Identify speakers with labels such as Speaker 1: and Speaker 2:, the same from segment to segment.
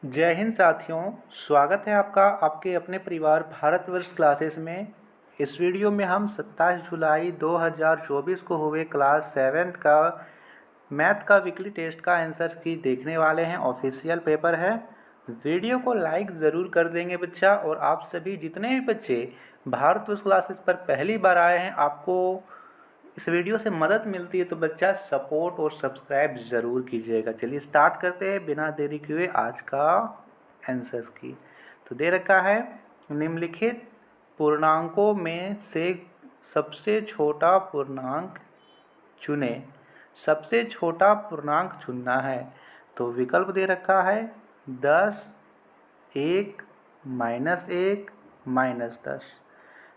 Speaker 1: जय हिंद साथियों। स्वागत है आपका आपके अपने परिवार भारतवर्ष क्लासेस में। इस वीडियो में हम 27 जुलाई 2024 को हुए क्लास 7th का मैथ का वीकली टेस्ट का आंसर की देखने वाले हैं। ऑफिशियल पेपर है। वीडियो को लाइक ज़रूर कर देंगे बच्चा। और आप सभी जितने भी बच्चे भारतवर्ष क्लासेस पर पहली बार आए हैं, आपको इस वीडियो से मदद मिलती है तो बच्चा सपोर्ट और सब्सक्राइब ज़रूर कीजिएगा। चलिए स्टार्ट करते हैं बिना देरी किए आज का आंसर्स की। तो दे रखा है, निम्नलिखित पूर्णांकों में से सबसे छोटा पूर्णांक चुने। सबसे छोटा पूर्णांक चुनना है। तो विकल्प दे रखा है 10, 1, -1, -10।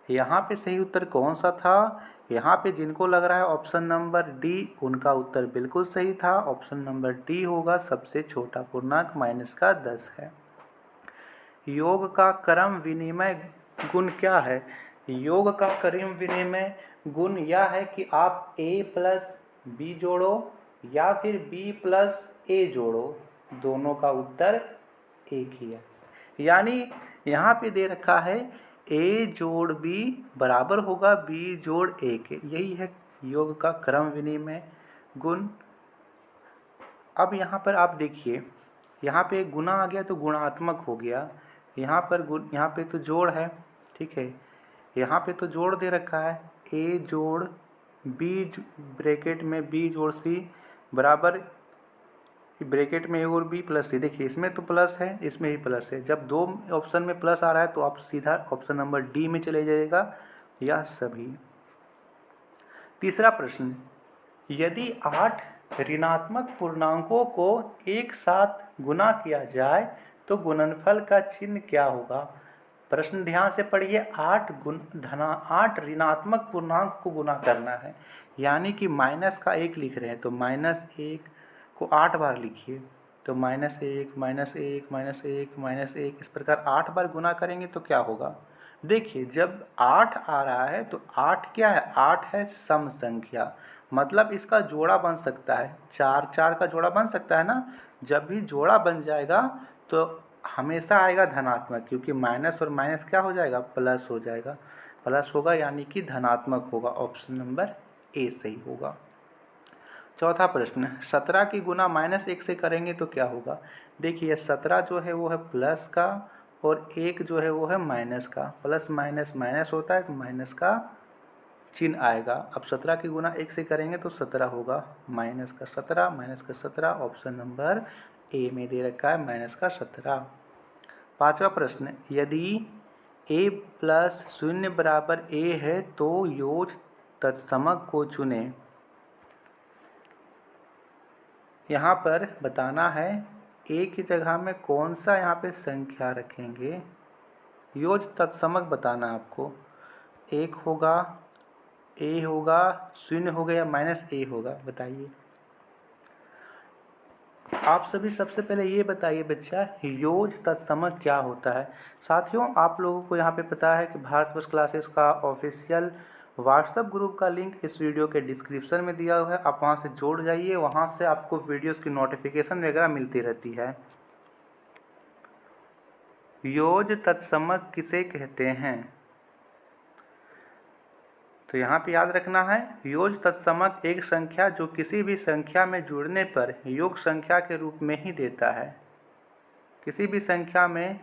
Speaker 1: यहाँ पे सही उत्तर कौन सा था? यहाँ पे जिनको लग रहा है ऑप्शन नंबर डी, उनका उत्तर बिल्कुल सही था। ऑप्शन नंबर डी होगा, सबसे छोटा पूर्णांक -10 है। योग का क्रम विनिमय गुण क्या है? योग का क्रम विनिमय गुण यह है कि आप a प्लस बी जोड़ो या फिर b प्लस ए जोड़ो, दोनों का उत्तर एक ही है। यानी यहाँ पे दे रखा है a जोड़ b बराबर होगा b जोड़ a के। यही है योग का क्रम विनिमय गुण। अब यहाँ पर आप देखिए, यहाँ पे गुना आ गया तो गुणात्मक हो गया। यहाँ पे तो जोड़ है, ठीक है। यहाँ पे तो जोड़ दे रखा है a जोड़ b ब्रैकेट में b जोड़ c बराबर ब्रैकेट में a और b प्लस c। देखिए इसमें तो प्लस है, इसमें भी प्लस है। जब दो ऑप्शन में प्लस आ रहा है तो आप सीधा ऑप्शन नंबर डी में चले जाइएगा, या सभी। तीसरा प्रश्न, यदि 8 ऋणात्मक पूर्णांकों को एक साथ गुना किया जाए तो गुणनफल का चिन्ह क्या होगा? प्रश्न ध्यान से पढ़िए। 8 ऋणात्मक पूर्णांक को गुना करना है, यानी कि माइनस का 1 लिख रहे हैं तो -1 को 8 बार लिखिए। तो -1, -1, -1, -1, इस प्रकार 8 बार गुना करेंगे तो क्या होगा? देखिए जब 8 आ रहा है तो 8 क्या है? 8 है सम संख्या, मतलब इसका जोड़ा बन सकता है। 4 4 का जोड़ा बन सकता है ना। जब भी जोड़ा बन जाएगा तो हमेशा आएगा धनात्मक, क्योंकि माइनस और माइनस क्या हो जाएगा? प्लस हो जाएगा। प्लस होगा यानी कि धनात्मक होगा। ऑप्शन नंबर ए सही होगा। चौथा प्रश्न, 17 की गुना -1 से करेंगे तो क्या होगा? देखिए 17 जो है वो है प्लस का और 1 जो है वो है माइनस का। प्लस माइनस माइनस होता है तो माइनस का चिन्ह आएगा। अब 17 की गुना 1 से करेंगे तो 17 होगा। -17 ऑप्शन नंबर ए में दे रखा है -17। पांचवा प्रश्न, यदि a प्लस 0 बराबर a है तो योज तत्समक को चुने। यहाँ पर बताना है a की जगह में कौन सा यहाँ पे संख्या रखेंगे। योज तत्समक बताना है आपको। 1 होगा, a होगा, 0 होगा या -a होगा, बताइए आप सभी। सबसे पहले ये बताइए बच्चा, योज तत्समक क्या होता है? साथियों आप लोगों को यहाँ पे पता है कि भारतवर्ष क्लासेस का ऑफिशियल व्हाट्सएप ग्रुप का लिंक इस वीडियो के डिस्क्रिप्शन में दिया हुआ है। आप वहाँ से जोड़ जाइए, वहाँ से आपको वीडियोस की नोटिफिकेशन वगैरह मिलती रहती है। योज तत्समक किसे कहते हैं? तो यहाँ पे याद रखना है, योज तत्समक एक संख्या जो किसी भी संख्या में जुड़ने पर योग संख्या के रूप में ही देता है। किसी भी संख्या में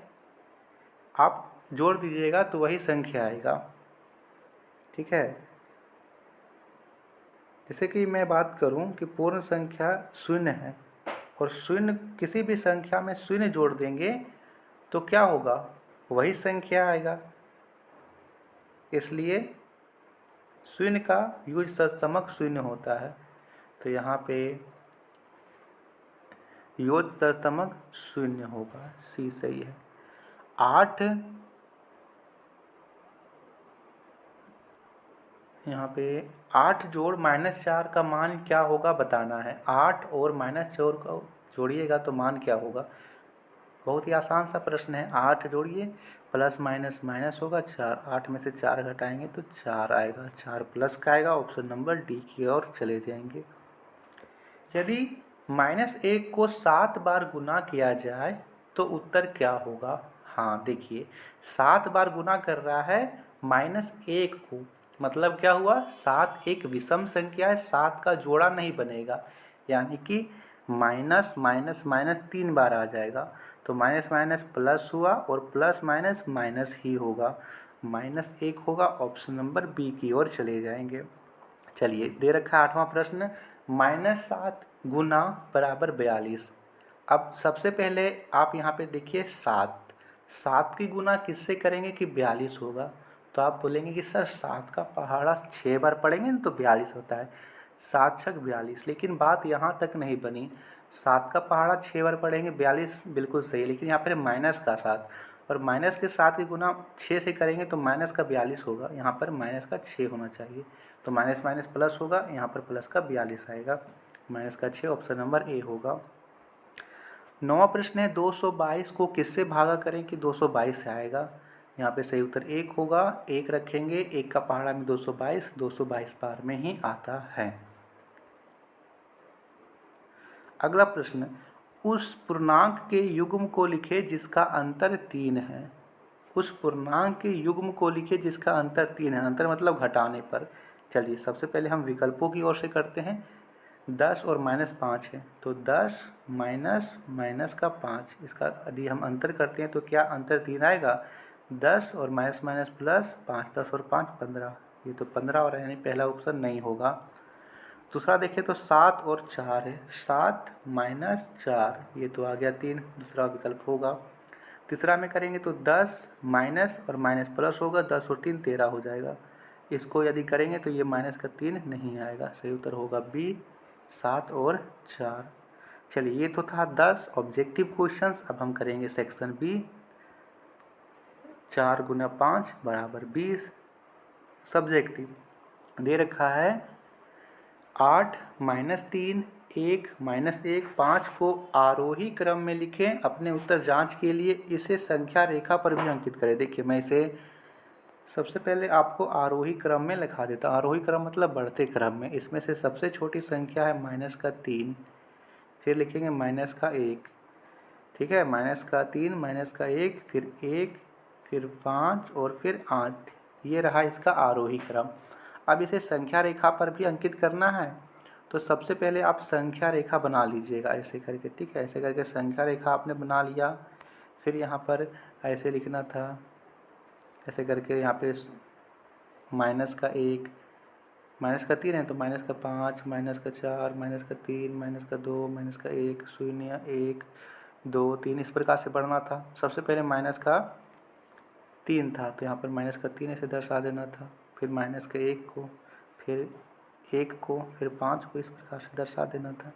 Speaker 1: आप जोड़ दीजिएगा तो वही संख्या आएगा, ठीक है। जैसे कि मैं बात करूं कि पूर्ण संख्या 0 है और 0 किसी भी संख्या में 0 जोड़ देंगे तो क्या होगा? वही संख्या आएगा। इसलिए 0 का योज तत्समक 0 होता है। तो यहाँ पे योज तत्समक 0 होगा, सी सही है। 8 यहाँ पे 8 जोड़ -4 का मान क्या होगा बताना है। 8 और -4 को जोड़िएगा तो मान क्या होगा? बहुत ही आसान सा प्रश्न है। 8 जोड़िए, प्लस माइनस माइनस होगा 4, 8 में से 4 घटाएंगे तो 4 आएगा। 4 प्लस का आएगा। ऑप्शन नंबर डी की ओर चले जाएंगे। यदि -1 को 7 बार गुना किया जाए तो उत्तर क्या होगा? हाँ देखिए, 7 बार गुना कर रहा है -1 को, मतलब क्या हुआ? 7 एक विषम संख्या है, 7 का जोड़ा नहीं बनेगा, यानी कि माइनस माइनस माइनस 3 बार आ जाएगा। तो माइनस माइनस प्लस हुआ और प्लस माइनस माइनस ही होगा, -1 होगा। ऑप्शन नंबर बी की ओर चले जाएंगे। चलिए, दे रखा है 8वां प्रश्न, -7 गुना बराबर 42। अब सबसे पहले आप यहाँ पे देखिए 7, 7 की गुना किससे करेंगे कि 42 होगा? तो आप बोलेंगे कि सर 7 का पहाड़ा 6 बार पढ़ेंगे ना तो 42 होता है, 7 छक 42। लेकिन बात यहाँ तक नहीं बनी, 7 का पहाड़ा 6 बार पढ़ेंगे 42 बिल्कुल सही, लेकिन यहाँ पर माइनस का 7, और माइनस के 7 की गुना 6 से करेंगे तो माइनस का 42 होगा, यहाँ पर माइनस का 6 होना चाहिए। तो माइनस माइनस प्लस होगा, यहाँ पर प्लस का 42 आएगा, माइनस का 6, ऑप्शन नंबर ए होगा। 9वां प्रश्न है, 222 को किससे भागा करें कि 222 से आएगा? यहाँ पे सही उत्तर 1 होगा, 1 रखेंगे, 1 का पहाड़ा में 222, 222 बार में ही आता है। अगला प्रश्न, उस पूर्णांक के युग्म को लिखे जिसका अंतर 3 है। उस पूर्णांक के युग्म को लिखे जिसका अंतर 3 है, अंतर मतलब घटाने पर। चलिए, सबसे पहले हम विकल्पों की ओर से करते हैं। 10 और -5 है, तो 10 माइनस माइनस का 5, इसका यदि हम अंतर करते हैं तो क्या अंतर 3 आएगा? 10 और माइनस माइनस प्लस 5, 10 और 5 15, ये तो 15 और यानी पहला ऑप्शन नहीं होगा। दूसरा देखें तो 7 और 4 है, 7 माइनस 4, ये तो आ गया 3, दूसरा विकल्प होगा। तीसरा में करेंगे तो 10 माइनस और माइनस प्लस होगा, 10 और 3 13 हो जाएगा। इसको यदि करेंगे तो ये माइनस का 3 नहीं आएगा, सही उत्तर होगा बी, 7 और 4। चलिए, ये तो था 10 ऑब्जेक्टिव क्वेश्चंस। अब हम करेंगे सेक्शन बी। 4 गुना 5 बराबर 20। सब्जेक्टिव दे रखा है 8 -3 1 -1 5 को आरोही क्रम में लिखें। अपने उत्तर जांच के लिए इसे संख्या रेखा पर भी अंकित करें। देखिए, मैं इसे सबसे पहले आपको आरोही क्रम में लिखा देता हूँ। आरोही क्रम मतलब बढ़ते क्रम में। इसमें से सबसे छोटी संख्या है -3, फिर लिखेंगे -1, ठीक है, -3 -1, फिर 1, फिर 5 और फिर 8, ये रहा इसका आरोही क्रम। अब इसे संख्या रेखा पर भी अंकित करना है, तो सबसे पहले आप संख्या रेखा बना लीजिएगा ऐसे करके, ठीक है, ऐसे करके संख्या रेखा आपने बना लिया। फिर यहाँ पर ऐसे लिखना था, ऐसे करके यहाँ पे -1, -3 है तो -5, -4, -3, -2, -1, 0, 1, 2, 3, इस प्रकार से बढ़ना था। सबसे पहले -3 था तो यहाँ पर -3 ऐसे दर्शा देना था, फिर -1 को, फिर 1 को, फिर 5 को, इस प्रकार से दर्शा देना था।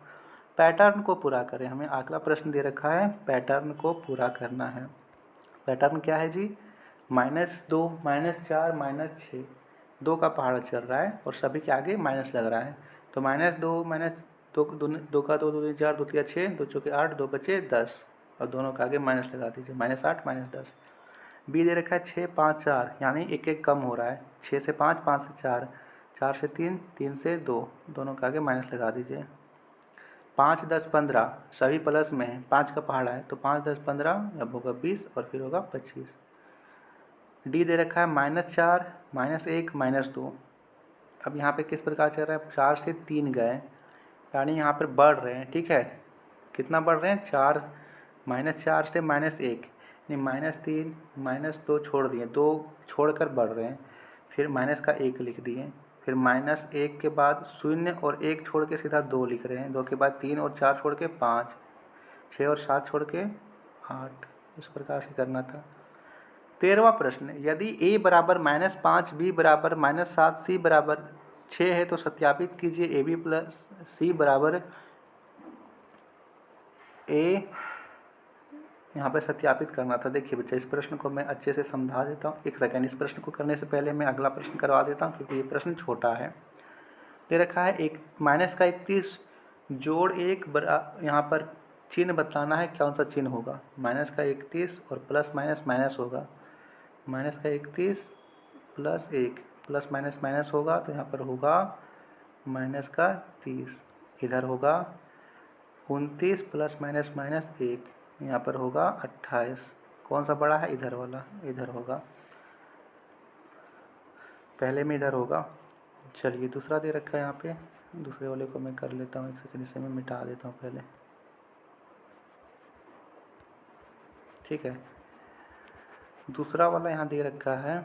Speaker 1: पैटर्न को पूरा करें। हमें अगला प्रश्न दे रखा है, पैटर्न को पूरा करना है। पैटर्न क्या है जी? -2, -4, -6, 2 का पहाड़ा चल रहा है और सभी के आगे माइनस लग रहा है। तो -2 2 का 2 2 4 2 3 6, 2 चौके 8, 2 बचे 10, और दोनों के आगे माइनस लगा दीजिए, -8 -10। बी दे रखा है 6 5 4, यानी एक एक कम हो रहा है, 6 से 5, 5 से 4, 4 से 3, 3 से 2, दोनों के आगे माइनस लगा दीजिए। 5 10 15 सभी प्लस में है, 5 का पहाड़ा है तो 5 10 15, अब होगा 20 और फिर होगा 25। डी दे रखा है -4 -1 -2। अब यहाँ पे किस प्रकार चल रहा है? 4 से 3 गए, यानी यहाँ पर बढ़ रहे हैं, ठीक है। कितना बढ़ रहे हैं? 4, -4 से -1, यानी -3 -2 छोड़ दिए, 2 छोड़कर बढ़ रहे हैं, फिर माइनस का 1 लिख दिए, फिर -1 के बाद 0 और 1 छोड़ के सीधा 2 लिख रहे हैं, 2 के बाद 3 और 4 छोड़ के 5, 6 और 7 छोड़ के 8, इस प्रकार से करना था। 13वां प्रश्न, यदि a बराबर -5, b बराबर -7, c बराबर 6 है तो सत्यापित कीजिए ab प्लस c बराबर a। यहाँ पर सत्यापित करना था। देखिए बच्चा, इस प्रश्न को मैं अच्छे से समझा देता हूँ। एक सेकंड, इस प्रश्न को करने से पहले मैं अगला प्रश्न करवा देता हूँ क्योंकि ये प्रश्न छोटा है। दे रखा है एक -31 जोड़ 1 यहाँ पर चिन्ह बताना है, कौन सा चिन्ह होगा? -31 और प्लस माइनस माइनस होगा, -31 प्लस 1 प्लस माइनस माइनस होगा तो यहाँ पर होगा -30, इधर होगा 29 प्लस माइनस माइनस 1, यहाँ पर होगा 28। कौन सा बड़ा है? इधर वाला, इधर होगा, पहले में इधर होगा। चलिए दूसरा दे रखा है यहाँ पे, दूसरे वाले को मैं कर लेता हूँ, एक सेकंड से मैं मिटा देता हूँ पहले। ठीक है, दूसरा वाला यहाँ दे रखा है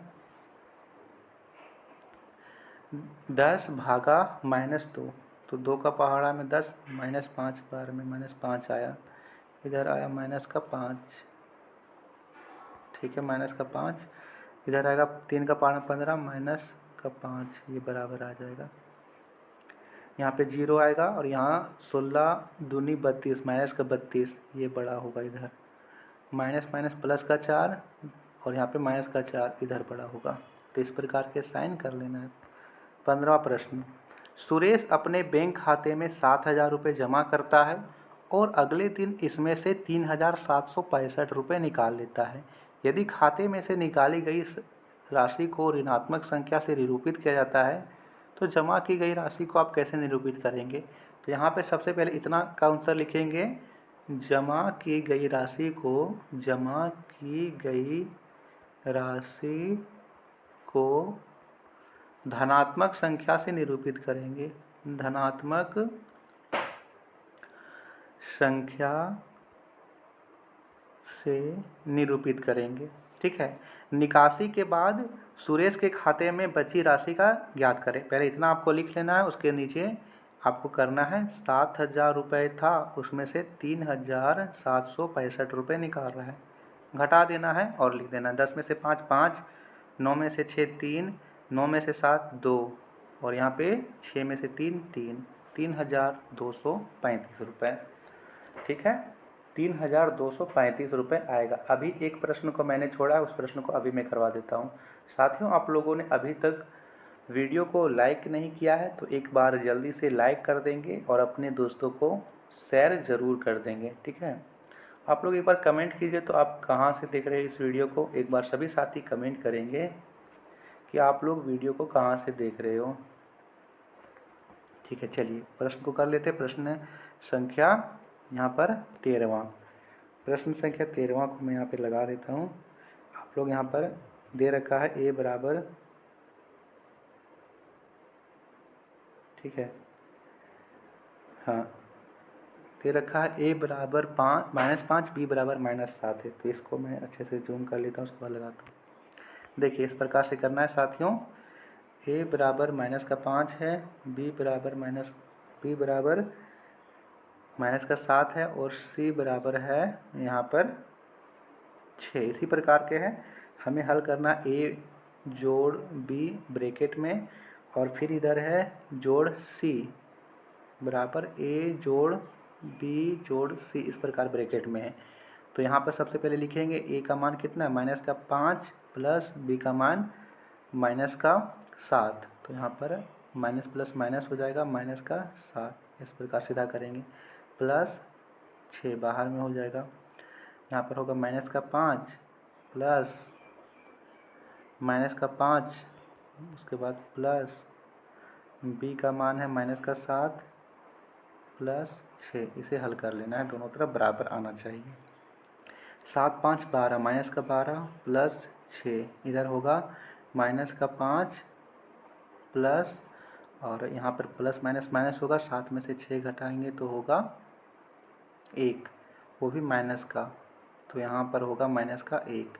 Speaker 1: 10 भागा -2, तो 2 का पहाड़ा में 10, -5 बार में -5 आया, इधर आया -5। ठीक है, -5, इधर आएगा 3 का पहाड़ा 15 -5, ये बराबर आ जाएगा। यहाँ पे 0 आएगा और यहाँ 16 दूनी 32, -32, ये बड़ा होगा इधर, माइनस माइनस प्लस का 4 और यहाँ पे माइनस का 4 इधर बड़ा होगा। तो इस प्रकार के साइन कर लेना है। 15वां प्रश्न, सुरेश अपने बैंक खाते में 7,000 रुपये जमा करता है और अगले दिन इसमें से 3,765 रुपये निकाल लेता है। यदि खाते में से निकाली गई राशि को ऋणात्मक संख्या से निरूपित किया जाता है तो जमा की गई राशि को आप कैसे निरूपित करेंगे? तो यहाँ पे सबसे पहले इतना का आंसर लिखेंगे, जमा की गई राशि को धनात्मक संख्या से निरूपित करेंगे, धनात्मक संख्या से निरूपित करेंगे। ठीक है, निकासी के बाद सुरेश के खाते में बची राशि का ज्ञात करें। पहले इतना आपको लिख लेना है, उसके नीचे आपको करना है 7,000 रुपये था, उसमें से 3,765 रुपये निकाल रहा है, घटा देना है और लिख देना 10 में से 5 5, 9 में से 6 3, 9 में से 7 2 और यहाँ पे 6 में से 3 3, 3,235 रुपये। ठीक है, 3,235 रुपये आएगा। अभी एक प्रश्न को मैंने छोड़ा है, उस प्रश्न को अभी मैं करवा देता हूँ। साथियों, आप लोगों ने अभी तक वीडियो को लाइक नहीं किया है तो एक बार जल्दी से लाइक कर देंगे और अपने दोस्तों को शेयर ज़रूर कर देंगे। ठीक है, आप लोग एक बार कमेंट कीजिए तो आप कहाँ से देख रहे हैं इस वीडियो को। एक बार सभी साथी कमेंट करेंगे कि आप लोग वीडियो को कहाँ से देख रहे हो। ठीक है, चलिए प्रश्न को कर लेते हैं। प्रश्न संख्या यहाँ पर 13वां, प्रश्न संख्या 13वां को मैं यहाँ पे लगा देता हूँ। आप लोग यहाँ पर दे रखा है a बराबर, ठीक है, हाँ, दे रखा है a बराबर -5, b बराबर -7 है। तो इसको मैं अच्छे से जूम कर लेता हूँ, उसके बाद लगाता हूँ। देखिए इस प्रकार से करना है साथियों, a बराबर -5 है, b बराबर -7 है और c बराबर है यहाँ पर 6। इसी प्रकार के है, हमें हल करना a जोड़ b ब्रैकेट में और फिर इधर है जोड़ c बराबर a जोड़ b जोड़ c, इस प्रकार ब्रैकेट में है। तो यहाँ पर सबसे पहले लिखेंगे a का मान कितना है -5 प्लस b का मान -7। तो यहाँ पर माइनस प्लस माइनस हो जाएगा, -7, इस प्रकार सीधा करेंगे, प्लस 6 बाहर में हो जाएगा। यहाँ पर होगा -5 प्लस -5, उसके बाद प्लस b का मान है -7 प्लस 6। इसे हल कर लेना है, दोनों तरफ बराबर आना चाहिए। 7 5 12, -12 प्लस 6, इधर होगा -5 प्लस, और यहाँ पर प्लस माइनस माइनस होगा, 7 में से 6 घटाएंगे तो होगा 1, वो भी माइनस का, तो यहाँ पर होगा -1।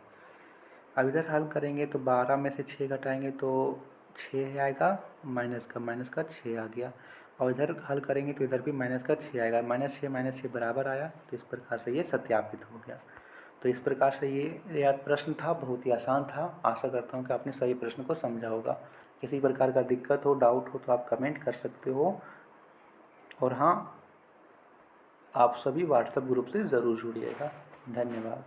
Speaker 1: अब इधर हल करेंगे तो 12 में से 6 घटाएंगे तो 6 आएगा, माइनस का 6 आ गया, और इधर हल करेंगे तो इधर भी -6 आएगा, -6 बराबर आया। तो इस प्रकार से ये सत्यापित हो गया। तो इस प्रकार से ये यार प्रश्न था, बहुत ही आसान था। आशा करता हूँ कि आपने सही प्रश्न को समझा होगा। किसी प्रकार का दिक्कत हो, डाउट हो तो आप कमेंट कर सकते हो, और हाँ, आप सभी व्हाट्सएप ग्रुप से ज़रूर जुड़िएगा। धन्यवाद।